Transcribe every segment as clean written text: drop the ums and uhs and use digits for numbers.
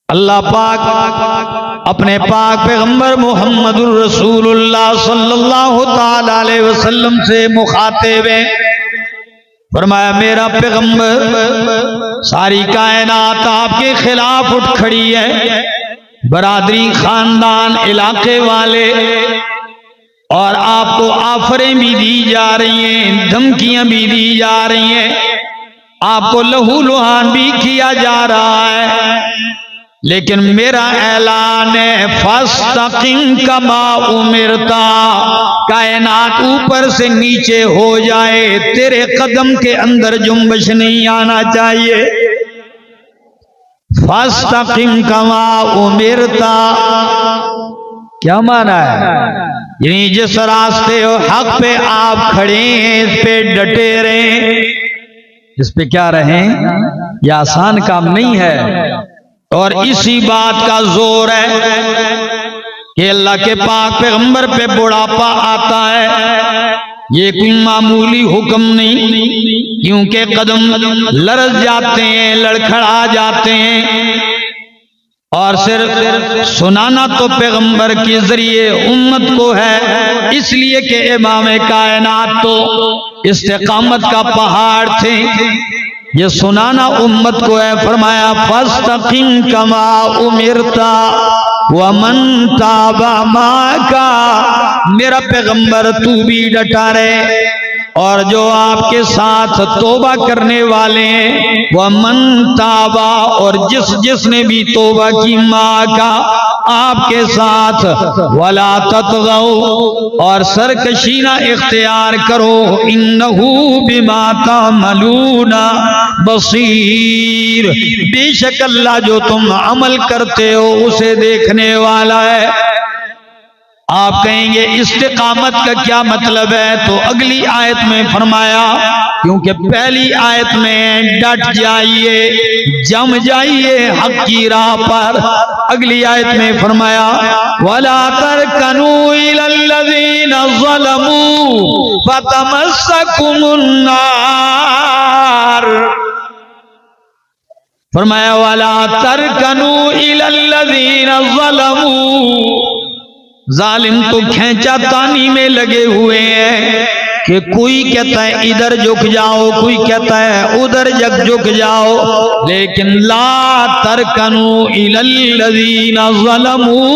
اللہ پاک اپنے پاک پیغمبر محمد الرسول اللہ صلی اللہ تعالی علیہ وسلم سے مخاطب ہیں، فرمایا میرا پیغمبر ساری کائنات آپ کے خلاف اٹھ کھڑی ہے، برادری، خاندان، علاقے والے، اور آپ کو آفریں بھی دی جا رہی ہیں، دھمکیاں بھی دی جا رہی ہیں، آپ کو لہو لہان بھی کیا جا رہا ہے، لیکن میرا اعلان ہے فاستقم کما امرتا، کائنات اوپر سے نیچے ہو جائے، تیرے قدم کے اندر جنبش نہیں آنا چاہیے۔ فاستقم کما امرتا کیا مانا ہے؟ یعنی جس راستے و حق پہ آپ کھڑے ہیں اس پہ ڈٹے رہیں، اس پہ کیا رہیں؟ یہ آسان کام نہیں ہے، اور اسی بات کا زور ہے کہ اللہ کے پاک پیغمبر پہ بڑھاپا آتا ہے، یہ کوئی معمولی حکم نہیں، کیونکہ قدم لرز جاتے ہیں، لڑکھڑا جاتے ہیں، اور صرف سنانا تو پیغمبر کے ذریعے امت کو ہے، اس لیے کہ امام کائنات تو استقامت کا پہاڑ تھے، یہ سنانا امت کو ہے۔ فرمایا فاستقم کما امرتا ومن تاب معک، میرا پیغمبر تو بھی ڈٹا رہے، اور جو آپ کے ساتھ توبہ کرنے والے ہیں، ومن تاب، اور جس نے بھی توبہ کی، معک، آپ کے ساتھ، ولا تطغوا، اور سرکشی نہ اختیار کرو، انہ بما تعملون بصیر، بے شک اللہ جو تم عمل کرتے ہو اسے دیکھنے والا ہے۔ آپ کہیں گے استقامت کا کیا مطلب ہے؟ تو اگلی آیت میں فرمایا، کیونکہ پہلی آیت میں ڈٹ جائیے، جم جائیے حق کی راہ پر، اگلی آیت میں فرمایا وَلَا تَرْكَنُوا إِلَى الَّذِينَ ظَلَمُوا فَتَمَسَّكُمُ النَّارُ، فرمایا وَلَا تَرْكَنُوا إِلَى الَّذِينَ ظَلَمُوا، ظالم تو کھینچا تانی میں لگے ہوئے ہیں کہ کوئی کہتا ہے ادھر جھک جاؤ، کوئی کہتا ہے ادھر جھک جاؤ، لیکن لا ترکنوا الی الذین ظلموا،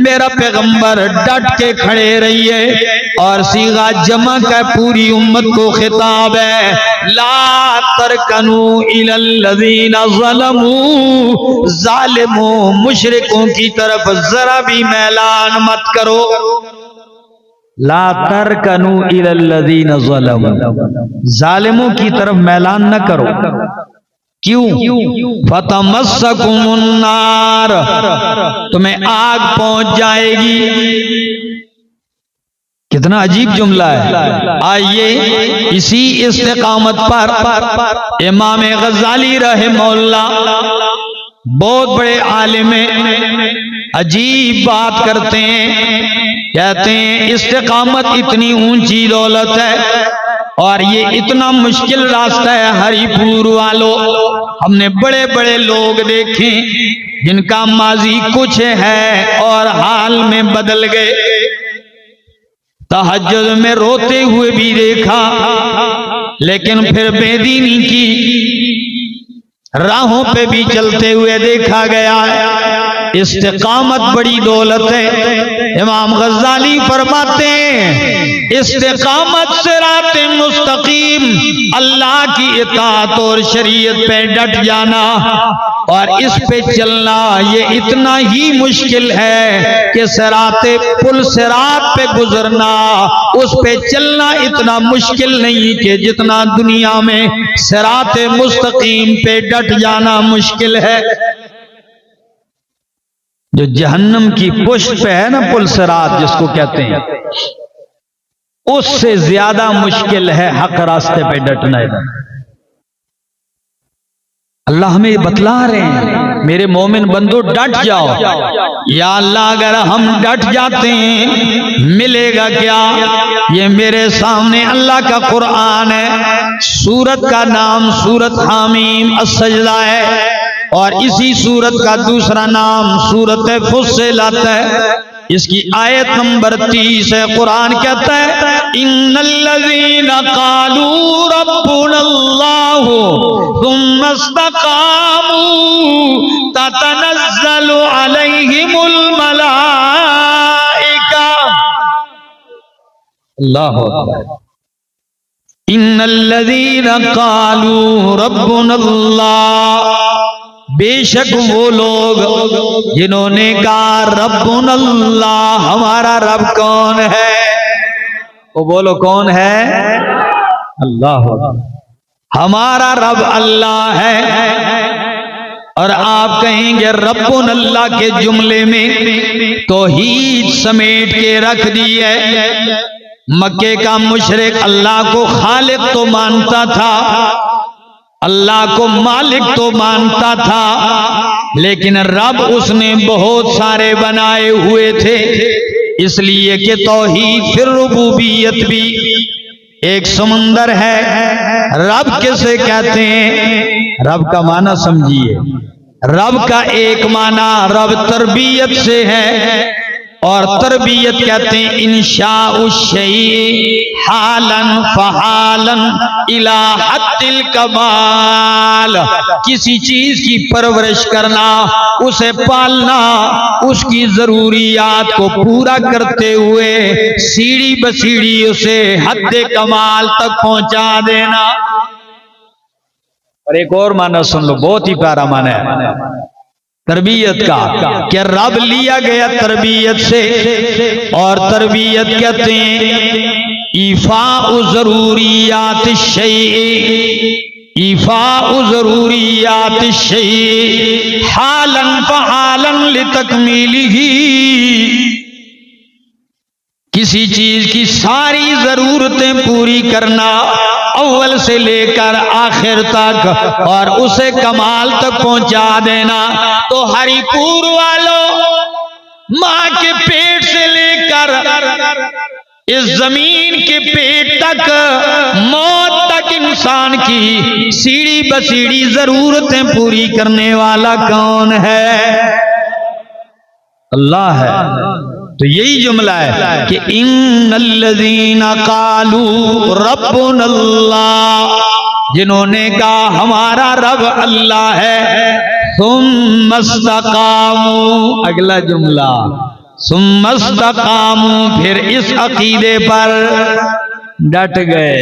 میرا پیغمبر ڈٹ کے کھڑے رہیے، اور صیغہ جمع کا پوری امت کو خطاب ہے، لا ترکنوا الی الذین ظلموا، ظالموں مشرکوں کی طرف ذرا بھی میلان مت کرو، لا ترکنوا الی الذین ظلموا، ظالموں کی طرف میلان نہ کرو، کیوں؟ فتمسکم النار، تمہیں آگ پہنچ جائے گی۔ کتنا عجیب جملہ ہے۔ آئیے اسی استقامت پر امام غزالی رحمہ اللہ، بہت بڑے عالم ہیں، عجیب بات کرتے ہیں، کہتے ہیں استقامت اتنی اونچی دولت ہے، اور یہ اتنا مشکل راستہ ہے، ہری پور والوں، ہم نے بڑے بڑے لوگ دیکھے جن کا ماضی کچھ ہے اور حال میں بدل گئے، تہجد میں روتے ہوئے بھی دیکھا، لیکن پھر بے دینی کی راہوں پہ بھی چلتے ہوئے دیکھا گیا ہے۔ استقامت بڑی دولت ہے۔ امام غزالی فرماتے ہیں استقامت صراط مستقیم، اللہ کی اطاعت اور شریعت پہ ڈٹ جانا اور اس پہ چلنا، یہ اتنا ہی مشکل ہے کہ پل صراط پہ گزرنا، اس پہ چلنا اتنا مشکل نہیں کہ جتنا دنیا میں صراط مستقیم پہ ڈٹ جانا مشکل ہے۔ جو جہنم کی پشت پہ ہے نا پل صراط جس کو کہتے ہیں، اس سے زیادہ مشکل ہے حق راستے پہ ڈٹنا۔ اللہ ہمیں بتلا رہے ہیں میرے مومن بندو ڈٹ جاؤ، یا اللہ اگر ہم ڈٹ جاتے ہیں ملے گا کیا؟ یہ میرے سامنے اللہ کا قرآن ہے، سورت کا نام سورت حامیم السجدہ ہے، اور اسی سورت کا دوسرا نام سورت فصلت ہے۔ اس کی آیت نمبر 30 ہے، قرآن کہتا ہے ان الذین قالوا ربنا اللہ ثم استقاموا تتنزل علیہم الملائکہ۔ اللہ اکبر۔ ان الذین قالوا ربنا اللہ، بے شک وہ لوگ جنہوں نے کہا ربنا اللہ، ہمارا رب کون ہے؟ وہ بولو کون ہے؟ اللہ، ہمارا رب اللہ ہے۔ اور آپ کہیں گے ربنا اللہ کے جملے میں توحید سمیٹ کے رکھ دی ہے۔ مکے کا مشرک اللہ کو خالق تو مانتا تھا، اللہ کو مالک تو مانتا تھا، لیکن رب اس نے بہت سارے بنائے ہوئے تھے، اس لیے کہ توحید پھر ربوبیت بھی ایک سمندر ہے۔ رب کسے کہتے ہیں؟ رب کا معنی سمجھیے، رب کا ایک معنی رب تربیت سے ہے، اور تربیت کہتے ہیں انشاء الشیء حالا فحالا الی حد الکمال، کسی چیز کی پرورش کرنا، اسے پالنا، اس کی ضروریات کو پورا کرتے ہوئے سیڑھی بسیڑھی اسے حد کمال تک پہنچا دینا۔ اور ایک اور معنی سن لو، بہت ہی پیارا معنی ہے تربیت کا، کہ رب لیا گیا تربیت سے، اور تربیت کہتے ہیں ایفاء ضروریات الشیء، ایفاء ضروریات الشیء حالا فحالا لتکمیلہ، کسی چیز کی ساری ضرورتیں پوری کرنا اول سے لے کر آخر تک، اور اسے کمال تک پہنچا دینا۔ تو ہری پور والوں، ماں کے پیٹ سے لے کر اس زمین کے پیٹ تک، موت تک انسان کی سیڑھی بسیڑھی ضرورتیں پوری کرنے والا کون ہے؟ اللہ ہے۔ تو یہی جملہ ہے کہ ان الذین قالوا ربنا اللہ، جنہوں نے کہا ہمارا رب اللہ ہے، ثم استقاموا، اگلا جملہ ثم استقاموا، پھر اس عقیدے پر ڈٹ گئے۔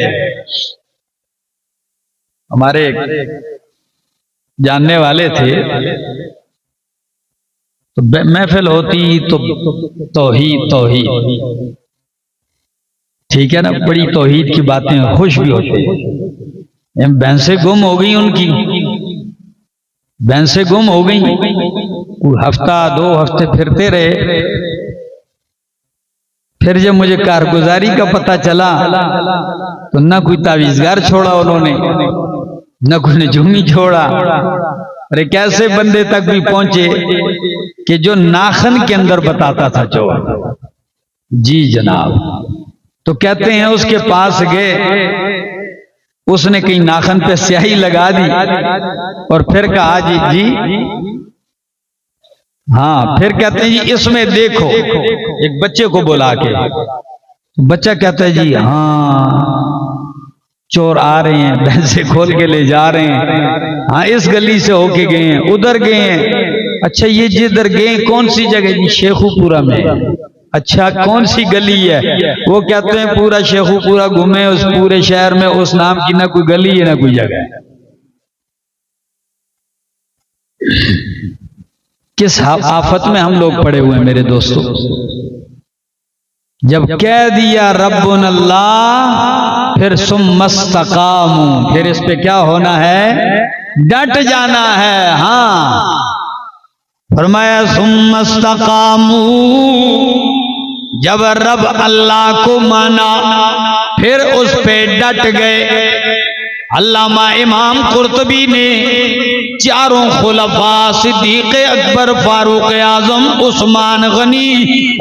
ہمارے جاننے والے تھے، تو محفل ہوتی تو توحید توحید، ٹھیک ہے نا، بڑی توحید کی باتیں خوش بھی ہوتے۔ بھینسیں گم ہو گئی، ان کی بھینسیں گم ہو گئی، ہفتہ دو ہفتے پھرتے رہے، پھر جب مجھے کارگزاری کا پتہ چلا تو نہ کوئی تعویذگار چھوڑا انہوں نے، نہ کوئی نجومی چھوڑا، اور ایک ایسے بندے تک بھی پہنچے کہ جو ناخن کے اندر بتاتا تھا چور۔ جی جناب، تو کہتے ہیں اس کے پاس گئے، اس نے کہیں ناخن پہ سیاہی لگا دی، اور پھر کہا جی ہاں، پھر کہتے ہیں جی اس میں دیکھو، ایک بچے کو بلا کے، بچہ کہتا ہے جی ہاں چور آ رہے ہیں، بھینسیں کھول کے لے جا رہے ہیں، ہاں اس گلی سے ہو کے گئے ہیں، ادھر گئے ہیں۔ اچھا یہ جدھر گئے کون سی جگہ؟ جی شیخو پورہ میں۔ اچھا کون سی گلی ہے؟ وہ کہتے ہیں پورا شیخو پورہ گھومے، اس پورے شہر میں اس نام کی نہ کوئی گلی ہے نہ کوئی جگہ ہے۔ کس آفت میں ہم لوگ پڑے ہوئے ہیں میرے دوستوں۔ جب کہہ دیا ربنا اللہ، پھر ثم استقاموا، پھر اس پہ کیا ہونا ہے؟ ڈٹ جانا ہے۔ ہاں فرمایا ثم استقاموا، جب رب اللہ کو مانا پھر اس پہ ڈٹ گئے۔ علامہ امام قرطبی نے چاروں خلفاء صدیق اکبر، فاروق اعظم، عثمان غنی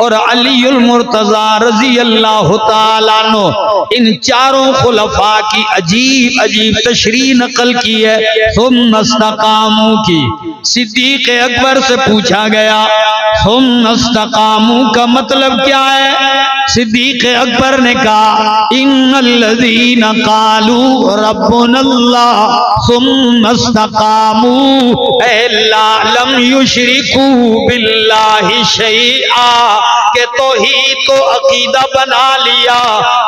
اور علی المرتضیٰ رضی اللہ تعالیٰ عنہ، ان چاروں خلفاء کی عجیب عجیب تشریح نقل کی ہے ثم استقاموا کی۔ صدیق اکبر سے پوچھا گیا ثم استقاموا کا مطلب کیا ہے؟ صدیق اکبر نے کہا ان الذین قالوا ربنا اللہ ثم استقاموا اے اللہ لم یشرکوا باللہ شیئا کہ توحید کو عقیدہ بنا لیا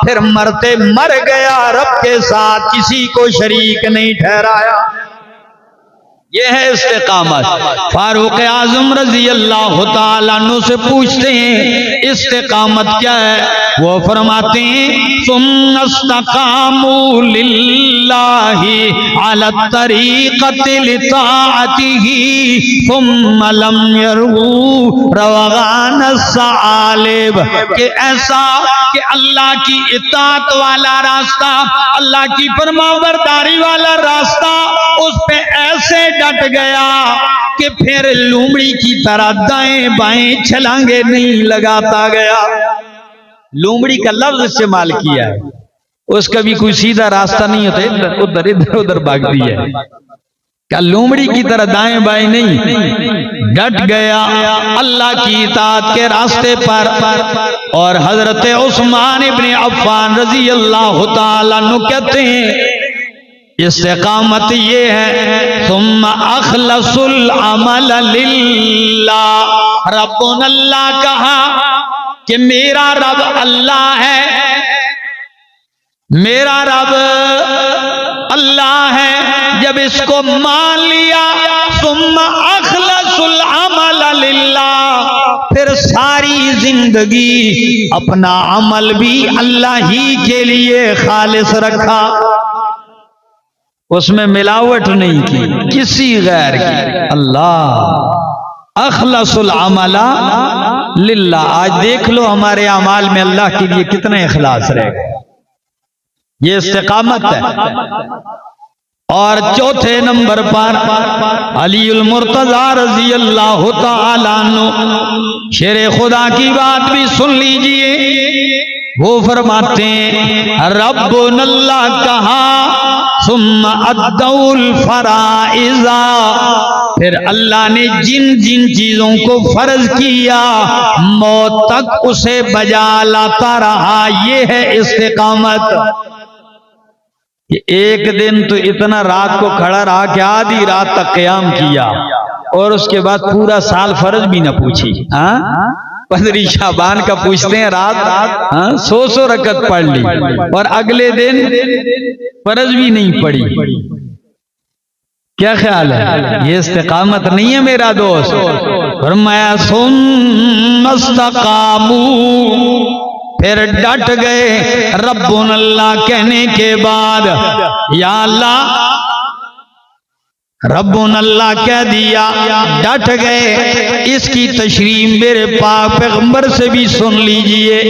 پھر مرتے مر گیا رب کے ساتھ کسی کو شریک نہیں ٹھہرایا. یہ ہے استقامت. فاروق اعظم رضی اللہ تعالیٰ عنہ سے پوچھتے ہیں استقامت کیا ہے؟ وہ فرماتے ہیں ثم استقاموا للہ علی الطریقۃ لطاعتہ ثم لم یروا روغان الثعالب، کہ ایسا کہ اللہ کی اطاعت والا راستہ، اللہ کی فرمانبرداری والا راستہ اس پہ ایسے ڈٹ گیا کہ پھر لومڑی کی طرح دائیں بائیں چھلانگے نہیں لگاتا گیا. لومڑی کا لفظ استعمال کیا ہے، اس کا بھی کوئی سیدھا راستہ نہیں ہوتا، ادھر ادھر ادھر بھاگتی ہے. کیا لومڑی کی طرح دائیں بائیں نہیں، ڈٹ گیا اللہ کی اطاعت کے راستے پر. اور حضرت عثمان ابن عفان رضی اللہ تعالیٰ عنہ کہتے ہیں استقامت یہ ہے ثم اخلص العمل للہ. ربنا اللہ کہا کہ میرا رب اللہ ہے، میرا رب اللہ ہے. جب اس کو مان لیا ثم اخلص العمل للہ، پھر ساری زندگی اپنا عمل بھی اللہ ہی کے لیے خالص رکھا، اس میں ملاوٹ نہیں کی کسی غیر کی. اللہ اخلص العمل للہ. آج دیکھ لو ہمارے اعمال میں اللہ کے لیے کتنا اخلاص رہے گا، یہ استقامت ہے. اور چوتھے نمبر پر علی المرتضی رضی اللہ تعالیٰ عنہ، شیر خدا کی بات بھی سن لیجئے. وہ فرماتے ہیں ربنا اللہ کہا ثم ادوا الفرائض، پھر اللہ نے جن جن چیزوں کو فرض کیا موت تک اسے بجا لاتا رہا. یہ ہے استقامت. کہ ایک دن تو اتنا رات کو کھڑا رہا کہ آدھی رات تک قیام کیا اور اس کے بعد پورا سال فرض بھی نہ پوچھی. قدری شعبان کا پوچھتے ہیں رات 100 رکعت پڑھ لی اور اگلے دن فرض بھی نہیں پڑھی. کیا خیال ہے؟ یہ استقامت نہیں ہے میرا دوست. فرمایا ثم استقاموا، پھر ڈٹ گئے ربنا اللہ کہنے کے بعد. یا اللہ ربنا اللہ کہہ دیا، ڈٹ گئے. اس کی تشریح میرے پاک پیغمبر سے بھی سن لیجئے.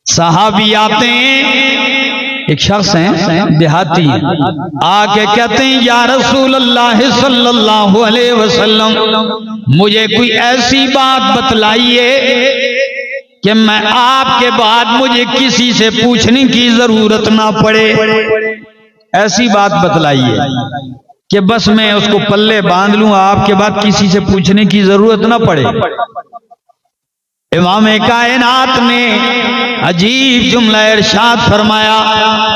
صحابی آتے ہیں، ایک شخص ہیں دیہاتی، آ کے کہتے ہیں یا رسول اللہ صلی اللہ علیہ وسلم مجھے کوئی ایسی بات بتلائیے کہ میں آپ کے بعد مجھے کسی سے پوچھنے کی ضرورت نہ پڑے. ایسی بات بتلائیے کہ بس میں اس کو پلے باندھ لوں، آپ کے بعد کسی سے پوچھنے کی ضرورت نہ پڑے. امام کائنات نے عجیب جملہ ارشاد فرمایا،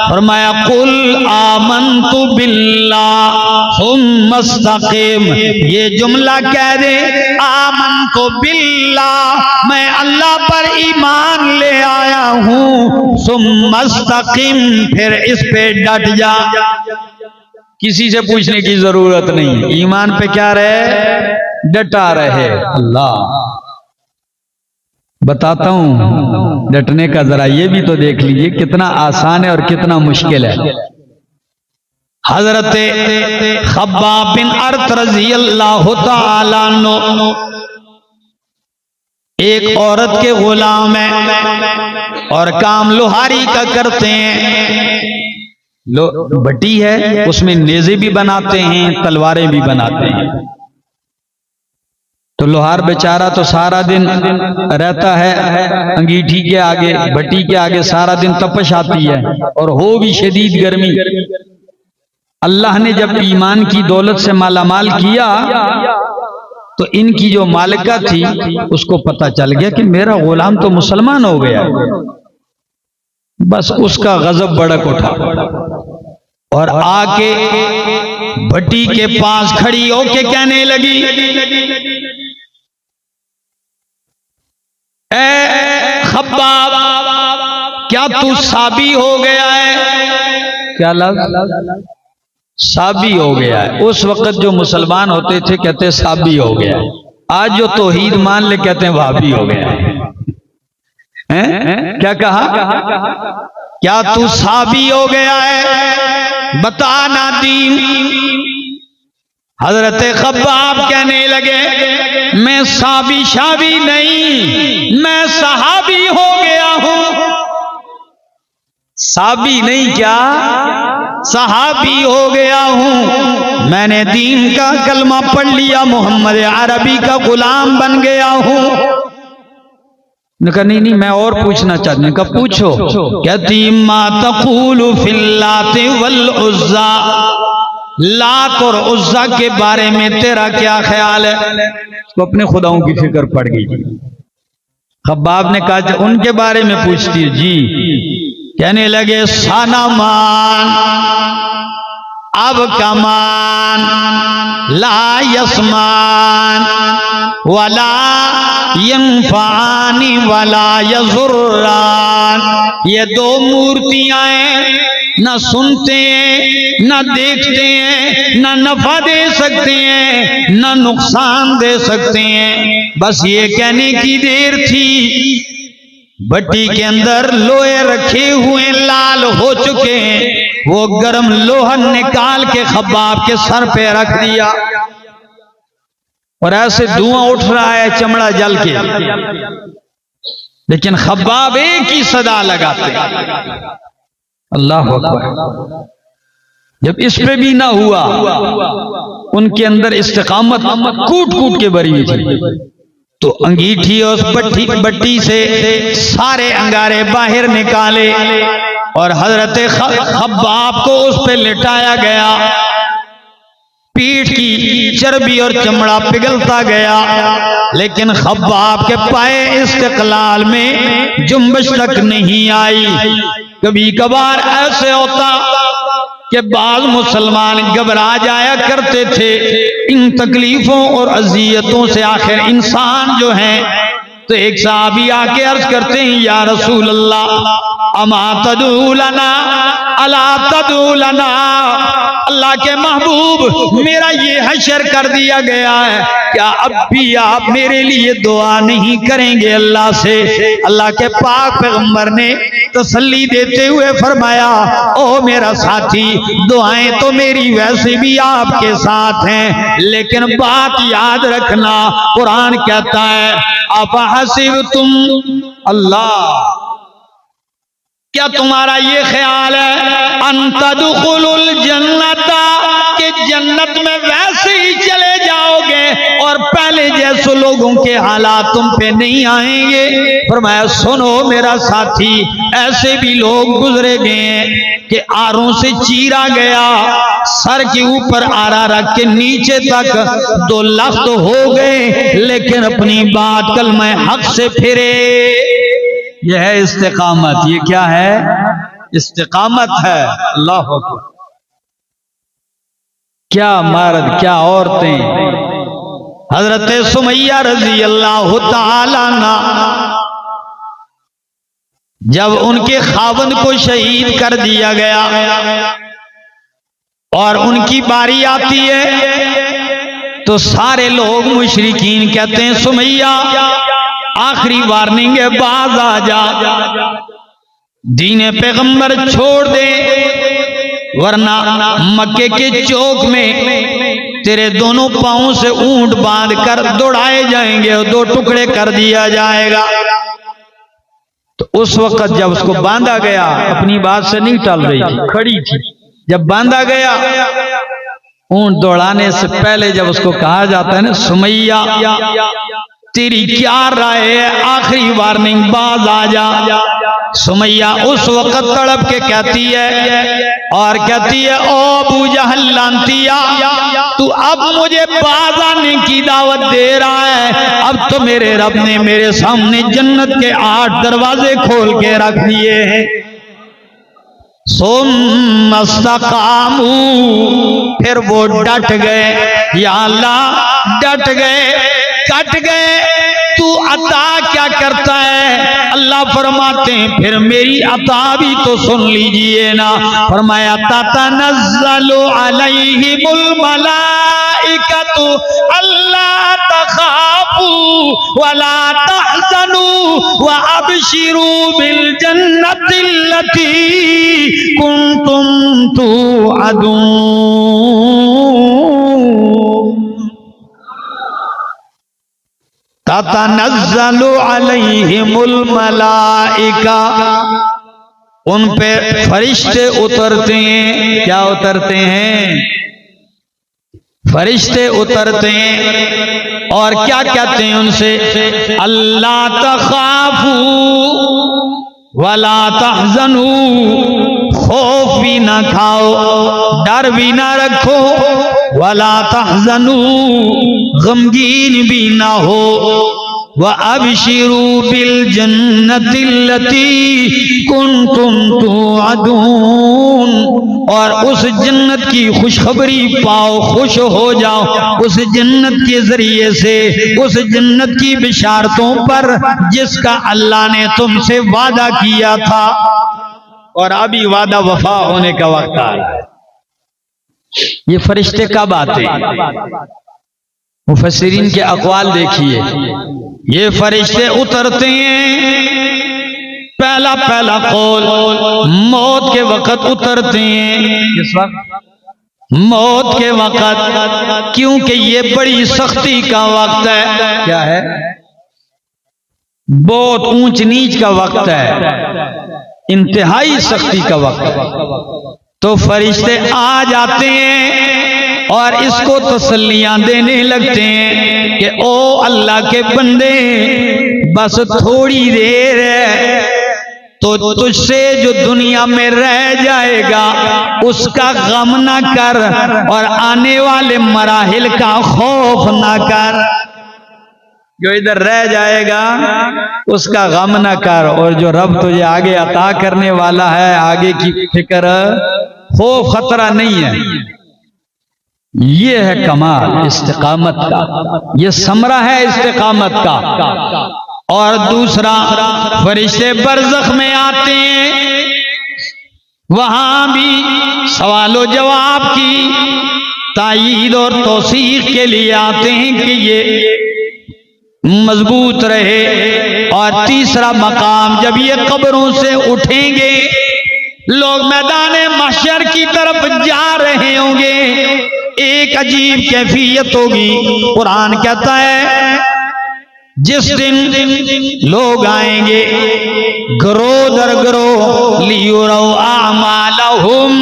فرمایا قل آمنت باللہ ثم استقم. یہ جملہ کہہ دے آمنت باللہ، میں اللہ پر ایمان لے آیا ہوں، ثم استقم، پھر اس پہ ڈٹ جا. کسی سے پوچھنے کی ضرورت نہیں، ایمان پہ کیا رہے؟ ڈٹا رہے. اللہ بتاتا ہوں ڈٹنے کا ذرا یہ بھی تو دیکھ لیجئے کتنا آسان ہے اور کتنا مشکل ہے. حضرت خباب بن ارت رضی اللہ تعالیٰ عنہ ایک عورت کے غلام ہیں اور کام لوہاری کا کرتے ہیں. بٹی ہے، اس میں نیزے بھی بناتے ہیں، تلواریں بھی بناتے ہیں. تو لوہار بیچارہ تو سارا دن رہتا ہے انگیٹھی کے آگے، بھٹی کے آگے، سارا دن تپش آتی ہے اور ہو بھی شدید گرمی. اللہ نے جب ایمان کی دولت سے مالا مال کیا تو ان کی جو مالکہ تھی اس کو پتہ چل گیا کہ میرا غلام تو مسلمان ہو گیا، بس اس کا غضب بڑک اٹھا اور آ کے بھٹی کے پاس کھڑی ہو کے کہنے لگی، اے خباب، کیا تو صابی ہو گیا ہے؟ کیا لفظ؟ صابی ہو گیا ہے۔ اس وقت جو مسلمان ہوتے تھے کہتے صابی ہو گیا ہے، آج جو توحید مان لے کہتے ہیں وہابی ہو گیا ہے۔ کیا کہا؟ کیا تو صابی ہو گیا ہے؟ بتانا دین۔ حضرت خباب کہنے لگے میں صابی شابی نہیں، میں صحابی ہو گیا ہوں۔ صحابی نہیں، کیا صحابی ہو گیا ہوں، میں نے دین کا کلمہ پڑھ لیا، محمد عربی کا غلام بن گیا ہوں۔ نے کہا نہیں میں اور پوچھنا چاہتا ہوں۔ کہا پوچھو۔ کہتی ما تقول فی اللات والعزا، لات اور عزا کے بارے میں تیرا کیا خیال ہے؟ تو اپنے خداؤں کی فکر پڑ گئی۔ خباب نے کہا ان کے بارے میں پوچھتی ہے؟ جی۔ کہنے لگے سانمان، اب کمان، لا یسمان ولا ینفعان ولا یضران، یہ دو مورتیاں ہیں، نہ سنتے ہیں نہ دیکھتے ہیں، نہ نفع دے سکتے ہیں نہ نقصان دے سکتے ہیں، بس یہ کہنے کی دیر تھی۔ بٹی کے اندر لوہے رکھے ہوئے لال ہو چکے ہیں، وہ گرم لوہا نکال کے خباب کے سر پہ رکھ دیا اور ایسے دھواں اٹھ رہا ہے چمڑا جل کے، لیکن خباب ایک ہی صدا لگاتے اللہ اکبر۔ جب اس پہ بھی نہ ہوا، ان کے اندر استقامت کوٹ کوٹ کے بری تھی، تو انگیٹھی اور بٹی سے سارے انگارے باہر نکالے اور حضرت خباب کو اس پہ لٹایا گیا، پیٹھ کی چربی اور چمڑا پگھلتا گیا، لیکن خباب کے پائے استقلال میں جنبش تک نہیں آئی۔ کبھی کبھار ایسے ہوتا کہ بعض مسلمان گھبرا جایا کرتے تھے ان تکلیفوں اور اذیتوں سے، آخر انسان جو ہیں، تو ایک صحابی آ کے عرض کرتے ہیں یا رسول اللہ اما تدعو لنا الا تدعو لنا، اللہ کے محبوب میرا یہ حشر کر دیا گیا ہے، کیا اب بھی آپ میرے لیے دعا نہیں کریں گے اللہ سے؟ اللہ کے پاک پیغمبر نے تسلی دیتے ہوئے فرمایا او میرا ساتھی، دعائیں تو میری ویسے بھی آپ کے ساتھ ہیں، لیکن بات یاد رکھنا، قرآن کہتا ہے افحسبتم، اللہ کیا تمہارا یہ خیال ہے ان تدخلوا الجنت، کہ جنت میں ویسے ہی چلے جاؤ گے اور پہلے جیسے لوگوں کے حالات تم پہ نہیں آئیں گے؟ فرمایا سنو میرا ساتھی، ایسے بھی لوگ گزرے گئے کہ آروں سے چیرا گیا، سر کے اوپر آرا رکھ کے نیچے تک 2 لخت ہو گئے، لیکن اپنی بات کلمہ حق سے پھرے۔ یہ ہے استقامت۔ یہ کیا ہے؟ استقامت ہے۔ اللہ اکبر۔ کیا مرد کیا عورتیں! حضرت سمیہ رضی اللہ تعالی عنہ جب ان کے خاوند کو شہید کر دیا گیا اور ان کی باری آتی ہے تو سارے لوگ مشرکین کہتے ہیں سمیہ آخری وارننگ ہے، باز آ جا، دین پیغمبر چھوڑ دے، ورنہ مکے کے چوک میں تیرے دونوں پاؤں سے اونٹ باندھ کر دوڑائے جائیں گے اور 2 ٹکڑے کر دیا جائے گا۔ تو اس وقت جب اس کو باندھا گیا، اپنی بات سے نہیں ٹل رہی تھی، کھڑی تھی، جب باندھا گیا اونٹ دوڑانے سے پہلے جب اس کو کہا جاتا ہے نا سمیہ، تیری کیا رائے ہے؟ آخری وارننگ، باز آ جا۔ سمیہ اس وقت تڑپ کے کہتی ہے اور کہتی ہے او ابو جہل لانتیا، تو اب مجھے باز آنے کی دعوت دے رہا ہے؟ اب تو میرے رب نے میرے سامنے جنت کے 8 دروازے کھول کے رکھ دیے ہیں۔ ثم استقاموا، پھر وہ ڈٹ گئے، یا اللہ ڈٹ گئے، کٹ گئے، تو عطا کیا کرتا ہے؟ اللہ فرماتے ہیں پھر میری عطا بھی تو سن لیجئے نا۔ فرمایا تتنزل علیہم الملائکۃ الا تخافوا ولا تحزنوا وابشروا بالجنۃ التي کنتم توعدون۔ تتنزل علیہم الملائکہ، ان پہ فرشتے اترتے ہیں۔ کیا اترتے ہیں؟ فرشتے اترتے ہیں اور کیا کہتے ہیں ان سے؟ اللہ تخافوا ولا تحزنوا، خوف بھی نہ کھاؤ، ڈر بھی نہ رکھو، ولا تحزنوا، غمگین بھی نہ ہو، وَأَبْشِرُوا بِالْجَنَّةِ الَّتِي كُنْتُمْ تُوعَدُونَ، اور اس جنت کی خوشخبری پاؤ، خوش ہو جاؤ اس جنت کے ذریعے سے، اس جنت کی بشارتوں پر جس کا اللہ نے تم سے وعدہ کیا تھا، اور ابھی وعدہ وفا ہونے کا وقت آ رہا ہے۔ یہ فرشتے کب آتے ہیں؟ مفسرین کے اقوال دیکھیے، یہ فرشتے اترتے ہیں، پہلا قول موت کے وقت اترتے ہیں۔ کس وقت؟ موت کے وقت، کیونکہ یہ بڑی سختی کا وقت ہے۔ کیا ہے؟ بہت اونچ نیچ کا وقت ہے، انتہائی سختی کا وقت۔ تو فرشتے آ جاتے ہیں اور اس کو تسلیاں دینے لگتے ہیں کہ او اللہ کے بندے، بس تھوڑی دیر ہے تو تجھ سے جو دنیا میں رہ جائے گا اس کا غم نہ کر، اور آنے والے مراحل کا خوف نہ کر۔ جو ادھر رہ جائے گا اس کا غم نہ کر، اور جو رب تجھے آگے عطا کرنے والا ہے آگے کی فکر، خوف خطرہ نہیں ہے۔ یہ ہے کمال استقامت کا، یہ ثمرہ ہے استقامت کا۔ اور دوسرا، فرشتے برزخ میں آتے ہیں، وہاں بھی سوال و جواب کی تائید اور توثیق کے لیے آتے ہیں کہ یہ مضبوط رہے۔ اور تیسرا مقام، جب یہ قبروں سے اٹھیں گے، لوگ میدان محشر کی طرف جا رہے ہوں گے، ایک عجیب کیفیت ہوگی۔ قرآن کہتا ہے جس دن لوگ آئیں گے گروہ در گروہ، لیروا اعمالہم،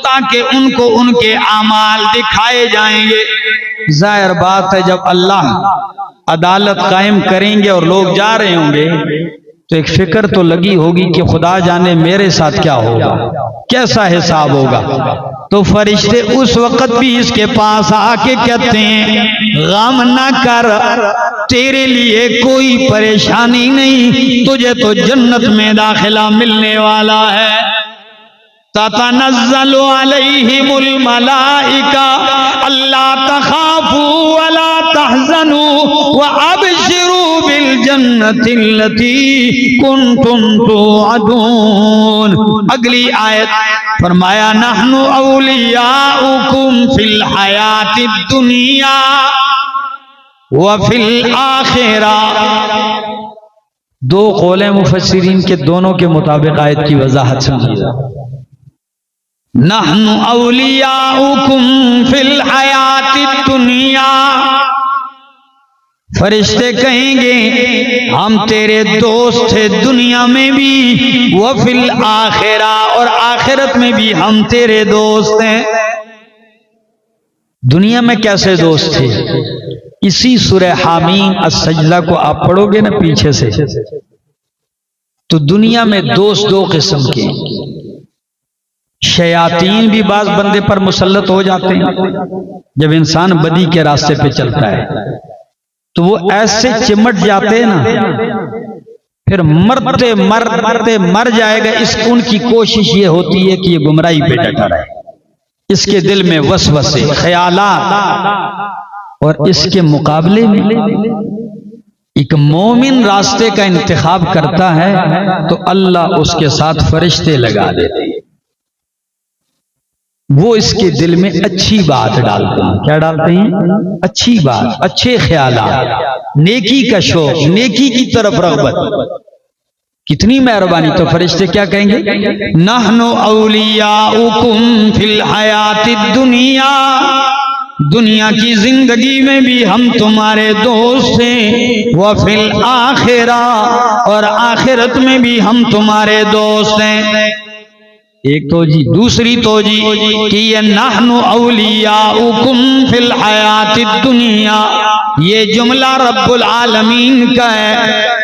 تاکہ ان کو ان کے اعمال دکھائے جائیں گے۔ ظاہر بات ہے جب اللہ عدالت قائم کریں گے اور لوگ جا رہے ہوں گے تو ایک فکر تو لگی ہوگی کہ خدا جانے میرے ساتھ کیا ہوگا، کیسا حساب ہوگا۔ تو فرشتے اس وقت بھی اس کے پاس آ کے کہتے ہیں غم نہ کر، تیرے لیے کوئی پریشانی نہیں، تجھے تو جنت میں داخلہ ملنے والا ہے۔ تتنزل علیہم الملائکہ الا تخافوا ولا تحزنوا وابشروا بالجنۃ التي کنتم توعدون۔ اگلی آیت فرمایا نحن اولیاؤکم فی الحیات الدنیا وفی الآخرہ۔ دو قول مفسرین کے، دونوں کے مطابق آیت کی وضاحت سمجھیے۔ نحن اولیاؤکم فی الحیات الدنیا، فرشتے کہیں گے ہم تیرے دوست تھے دنیا میں بھی، وفی الآخرہ، اور آخرت میں بھی ہم تیرے دوست ہیں۔ دنیا میں کیسے دوست تھے؟ اسی سورہ حامیم السجدہ کو آپ پڑھو گے نا پیچھے سے، تو دنیا میں دوست دو قسم کے، شیاطین بھی بعض بندے پر مسلط ہو جاتے ہیں جب انسان بدی کے راستے پہ چلتا ہے، تو وہ ایسے چمٹ جاتے ہیں نا، پھر مرتے مر جائے گا، ان کی کوشش یہ ہوتی ہے کہ یہ گمراہی پہ ڈٹا رہے، اس کے دل میں وسوسے خیالات، اور اس کے مقابلے میں ایک مومن راستے کا انتخاب کرتا ہے تو اللہ اس کے ساتھ فرشتے لگا دیتے ہیں، وہ اس کے دل میں اچھی بات ڈالتے ہیں۔ کیا ڈالتے ہیں؟ اچھی بات، اچھے خیالات، نیکی کا شوق، نیکی کی طرف رغبت۔ کتنی مہربانی! تو فرشتے کیا کہیں گے؟ نحن اولیاؤکم فی الحیات الدنیا، دنیا کی زندگی میں بھی ہم تمہارے دوست ہیں، وفی الآخرہ، اور آخرت میں بھی ہم تمہارے دوست ہیں۔ ایک توجہ، دوسری توجہ کہ یہ نحن اولیاؤکم فی الحیات الدنیا، یہ جملہ رب العالمین کا ہے۔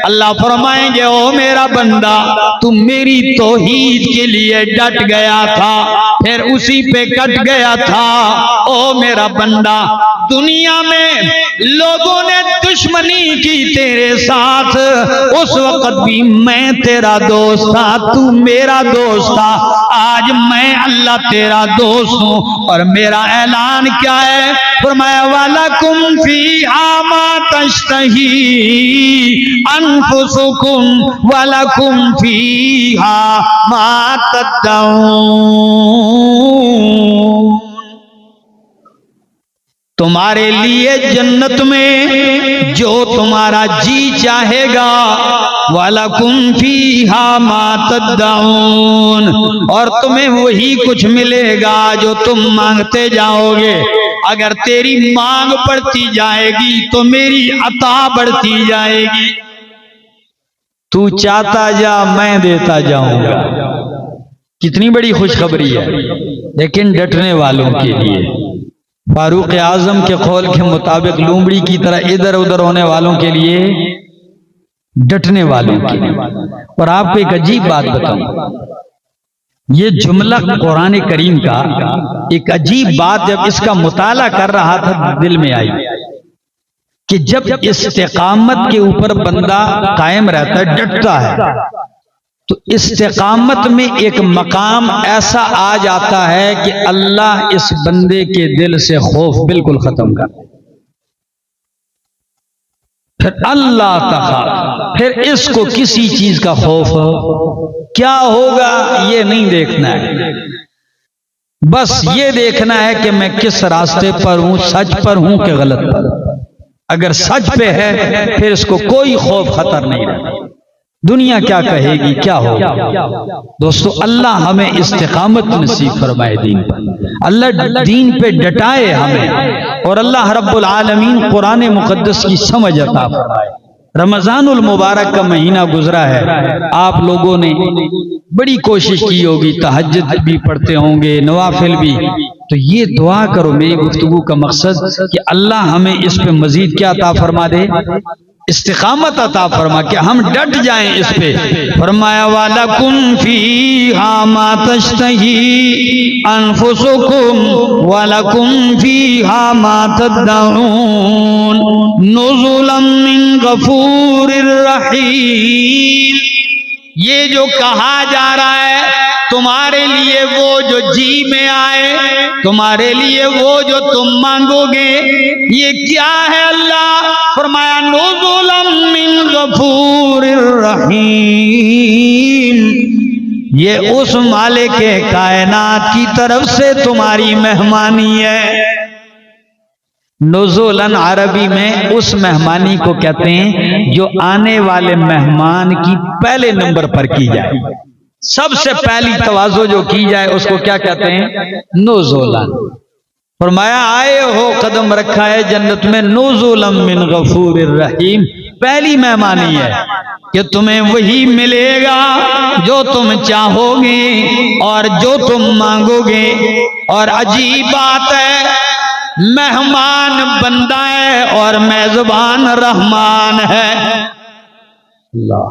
اللہ فرمائیں گے او میرا بندہ، تم میری توحید کے لیے ڈٹ گیا تھا، پھر اسی پہ کٹ گیا تھا۔ او میرا بندہ، دنیا میں لوگوں نے دشمنی کی تیرے ساتھ، اس وقت بھی میں تیرا دوست تھا، تو میرا دوست تھا۔ آج میں اللہ تیرا دوست ہوں، اور میرا اعلان کیا ہے؟ فرمایا وَلَكُمْ فِيهَا مَا تَشْتَهِي أَنفُسُكُمْ وَلَكُمْ فِيهَا مَا تَدَّعُونَ، تمہارے لیے جنت میں جو تمہارا جی چاہے گا، وَلَكُمْ فِيهَا مَا تَدَّعُونَ، اور تمہیں وہی کچھ ملے گا جو تم مانگتے جاؤ گے۔ اگر تیری مانگ بڑھتی جائے گی تو میری عطا بڑھتی جائے گی۔ تو چاہتا جا، میں دیتا جاؤں گا۔ کتنی بڑی خوشخبری ہے، لیکن ڈٹنے والوں کے لیے۔ فاروق اعظم کے قول کے مطابق لومڑی کی طرح ادھر ادھر ہونے والوں کے لیے، ڈٹنے والوں کے لیے۔ اور آپ کو ایک عجیب بات بتاؤں، یہ جملہ قرآن کریم کا ایک عجیب بات جب اس کا مطالعہ کر رہا تھا دل میں آئی کہ جب استقامت کے اوپر بندہ قائم رہتا ہے، ڈٹتا ہے، تو استقامت میں ایک مقام ایسا آ جاتا ہے کہ اللہ اس بندے کے دل سے خوف بالکل ختم کر دے۔ پھر اللہ تخاف، پھر اس کو کسی چیز کا خوف کیا ہوگا یہ نہیں دیکھنا ہے، بس یہ دیکھنا ہے کہ میں کس راستے پر ہوں، سچ پر ہوں کہ غلط پر۔ اگر سچ پہ ہے پھر اس کو کوئی خوف خطر نہیں رہتا، دنیا کیا کہے گی، کیا ہوگا۔ دوستو، اللہ ہمیں استقامت نصیب فرمائے دین پر، اللہ دین پہ ڈٹائے ہمیں، اور اللہ رب العالمین قرآن مقدس کی سمجھ عطا فرمائے۔ رمضان المبارک کا مہینہ گزرا ہے، آپ لوگوں نے بڑی کوشش کی ہوگی، تہجد بھی پڑھتے ہوں گے، نوافل بھی، تو یہ دعا کرو، میری گفتگو کا مقصد کہ اللہ ہمیں اس پہ مزید کیا عطا فرما دے، استقامت عطا فرما، کہ ہم ڈٹ جائیں اس پہ۔ فرمایا وَلَكُمْ فِيهَا مَا تَشْتَهِي أَنفُسُكُمْ وَلَكُمْ فِيهَا مَا تَدَّعُونَ نُزُلًا مِّن غَفُورٍ رَّحِيمٍ۔ یہ جو کہا جا رہا ہے تمہارے لیے وہ جو جی میں آئے، تمہارے لیے وہ جو تم مانگو گے، یہ کیا ہے؟ اللہ فرمایا نزلا من غفور الرحیم، یہ اس مالک کائنات کی طرف سے تمہاری مہمانی ہے۔ نزولن عربی میں اس مہمانی کو کہتے ہیں جو آنے والے مہمان کی پہلے نمبر پر کی جائے، سب سے پہلی توازو جو کی جائے اس کو کیا کہتے ہیں؟ نزولن۔ فرمایا آئے ہو، قدم رکھا ہے جنت میں، نزولا من غفور الرحیم، پہلی مہمانی ہے کہ تمہیں وہی ملے گا جو تم چاہو گے اور جو تم مانگو گے۔ اور عجیب بات ہے، مہمان بندہ ہے اور میزبان رحمان ہے۔ اللہ،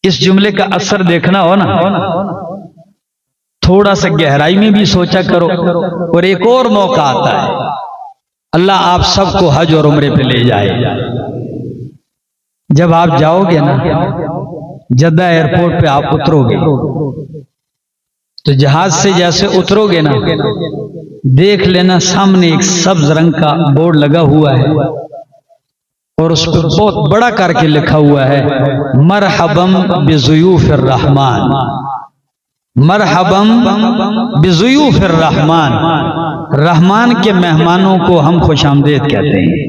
اس جملے کا اثر دیکھنا ہو نا، تھوڑا سا گہرائی میں بھی سوچا کرو۔ اور ایک اور موقع آتا ہے، اللہ آپ سب کو حج اور عمرے پہ لے جائے۔ جب آپ جاؤ گے نا جدہ ایئرپورٹ پہ، آپ اترو گے تو جہاز سے جیسے اترو گے نا، دیکھ لینا سامنے ایک سبز رنگ کا بورڈ لگا ہوا ہے اور اس پہ بہت بڑا کر کے لکھا ہوا ہے مرحباً بضیوف الرحمن، مرحباً بضیوف الرحمن، رحمان کے مہمانوں کو ہم خوش آمدید کہتے ہیں۔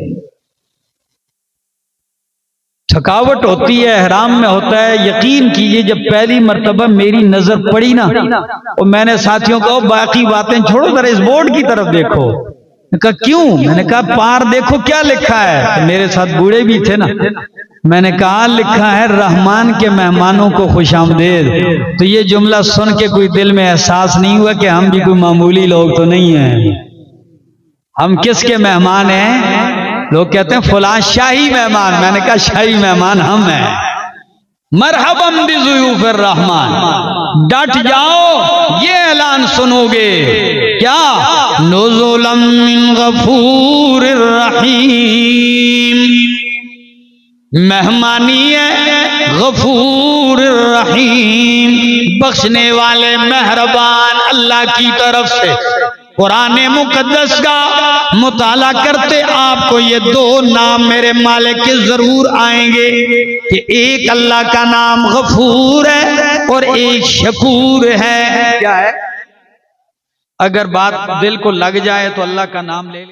تھکاوٹ ہوتی ہے، احرام میں ہوتا ہے، یقین کیجئے جب پہلی مرتبہ میری نظر پڑی نا، اور میں نے ساتھیوں کو باقی باتیں چھوڑو ذرا اس بورڈ کی طرف دیکھو۔ میں نے کہا کیوں؟ میں نے کہا پار دیکھو کیا لکھا ہے۔ میرے ساتھ بوڑھے بھی تھے نا، میں نے کہا لکھا ہے رحمان کے مہمانوں کو خوش آمدید۔ تو یہ جملہ سن کے کوئی دل میں احساس نہیں ہوا کہ ہم بھی کوئی معمولی لوگ تو نہیں ہیں؟ ہم کس کے مہمان ہیں؟ لوگ کہتے ہیں فلاں شاہی مہمان، میں نے کہا شاہی مہمان ہم ہیں۔ مرحباً بضیوف الرحمن، ڈٹ جاؤ، یہ اعلان سنو گے کیا؟ نزلا من غفور الرحیم، مہمانی ہے غفور الرحیم، بخشنے والے مہربان اللہ کی طرف سے۔ قرآن مقدس کا مطالعہ کرتے آپ کو یہ دو نام میرے مالک کے ضرور آئیں گے کہ ایک اللہ کا نام غفور ہے اور ایک شکور ہے۔ کیا ہے؟ اگر بات دل کو لگ جائے تو اللہ کا نام لے لیں۔